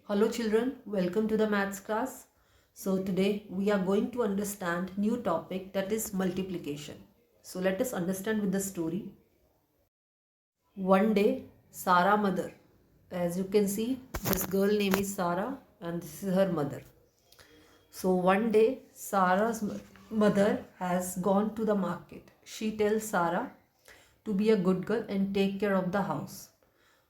Hello children, welcome to the maths class. So today we are going to understand new topic, that is multiplication. So let us understand with the story. One day Sarah mother, as you can see, this girl name is Sarah and this is her mother. So one day Sarah's mother has gone to the market. She tells Sarah to be a good girl and take care of the house.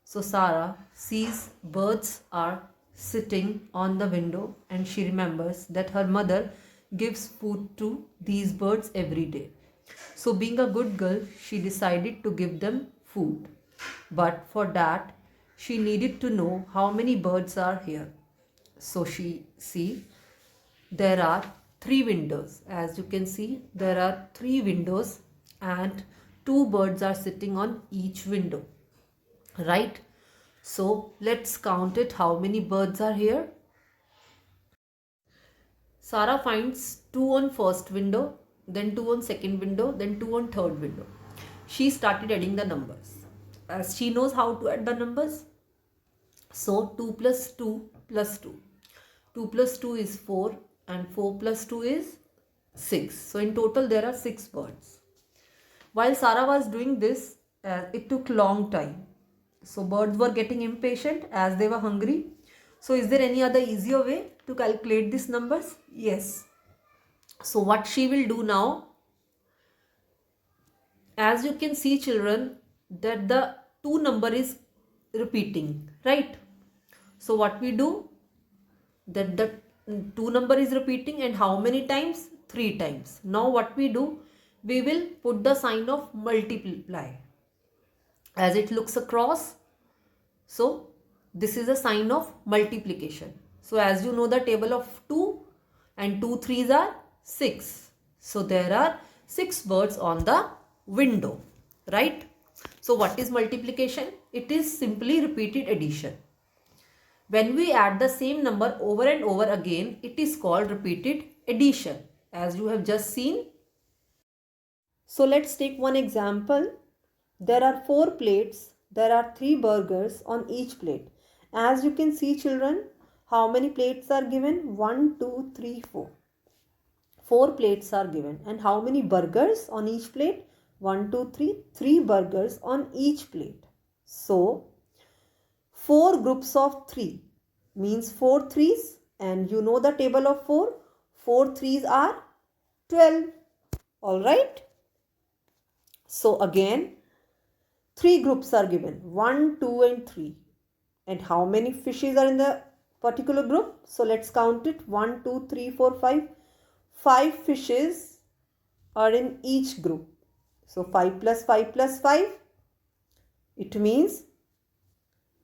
So Sarah sees birds are sitting on the window and she remembers that her mother gives food to these birds every day. So being a good girl, she decided to give them food. But for that, she needed to know how many birds are here. So she see there are three windows. As you can see, there are three windows and two birds are sitting on each window, right? So let's count it, how many birds are here. Sarah finds two on first window, then two on second window, then two on third window. She started adding the numbers as she knows how to add the numbers. So 2 plus 2 plus 2. 2 plus 2 is 4 and 4 plus 2 is 6. So in total there are 6 birds. While Sarah was doing this, it took long time. So birds were getting impatient as they were hungry. So is there any other easier way to calculate these numbers? Yes. So what she will do now, as you can see children, that the 2 number is repeating, right? So what we do, that the 2 number is repeating and how many times? 3 times. Now what we do, we will put the sign of multiply as it looks across. So this is a sign of multiplication. So as you know the table of 2 and 2 threes are 6. So there are 6 birds on the window, right? So what is multiplication? It is simply repeated addition. When we add the same number over and over again, it is called repeated addition, as you have just seen. So let's take one example. There are 4 plates. There are 3 burgers on each plate. As you can see children, how many plates are given? 1, 2, 3, 4. 4 plates are given. And how many burgers on each plate? 1, 2, 3. 3 burgers on each plate. So 4 groups of 3 means 4 threes, and you know the table of 4. 4 threes are 12. Alright. So again 3 groups are given, 1, 2 and 3. And how many fishes are in the particular group? So let's count it, 1, 2, 3, 4, 5. 5 fishes are in each group. So 5 plus 5 plus 5, it means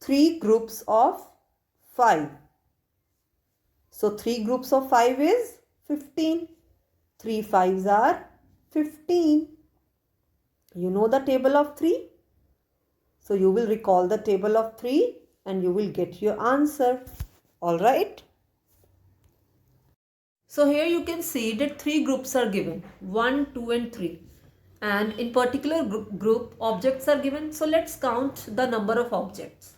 3 groups of 5. So 3 groups of 5 is 15. 3 fives are 15. You know the table of 3. So you will recall the table of 3 and you will get your answer. Alright. So here you can see that 3 groups are given, 1, 2 and 3. And in particular group objects are given. So let's count the number of objects.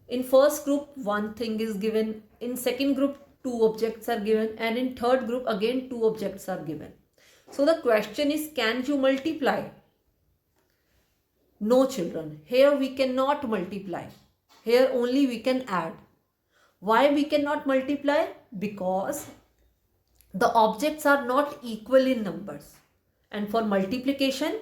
In first group 1 thing is given, in second group 2 objects are given, and in third group again 2 objects are given. So the question is, can you multiply? No children, here we cannot multiply. Here only we can add. Why we cannot multiply? Because the objects are not equal in numbers. And for multiplication,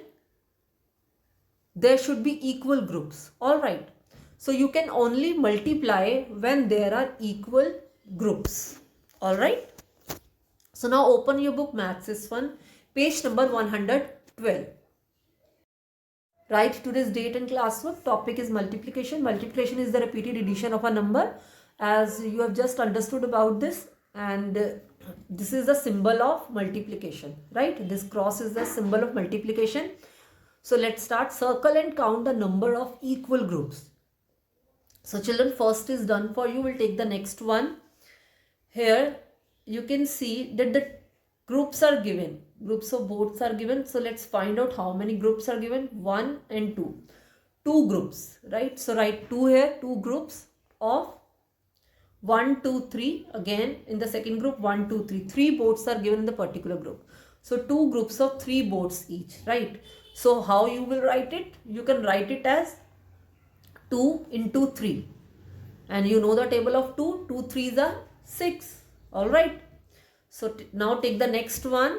there should be equal groups. Alright. So you can only multiply when there are equal groups. Alright. So now open your book Maths is Fun, page number 112. Write today's date and classwork. Topic is multiplication. Multiplication is the repeated addition of a number, as you have just understood about this. And this is the symbol of multiplication, right? This cross is the symbol of multiplication. So let's start. Circle and count the number of equal groups. So children, first is done for you. We'll take the next one. Here you can see that the groups are given. Groups of boats are given. So let's find out how many groups are given. 1 and 2. 2 groups, right? So write 2 here, 2 groups of 1, 2, 3. Again, in the second group, 1, 2, 3. 3 boards are given in the particular group. So 2 groups of 3 boards each, right? So how you will write it? You can write it as 2 into 3. And you know the table of 2. 2 3s are 6. Alright. So now take the next one.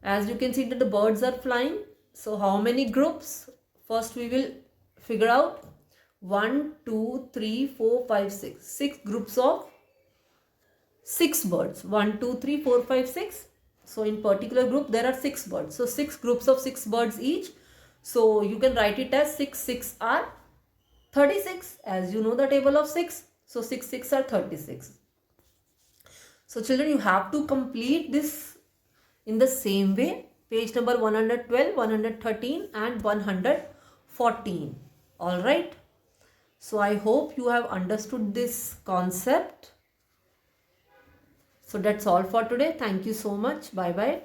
As you can see that the birds are flying. So how many groups? First we will figure out 1, 2, 3, 4, 5, 6. 6 groups of 6 birds. 1, 2, 3, 4, 5, 6. So in particular group there are 6 birds. So 6 groups of 6 birds each. So you can write it as 6 6 are 36, as you know the table of 6. So 6 6 are 36. So children, you have to complete this in the same way. Page number 112, 113 and 114. Alright. So I hope you have understood this concept. So that's all for today. Thank you so much. Bye bye.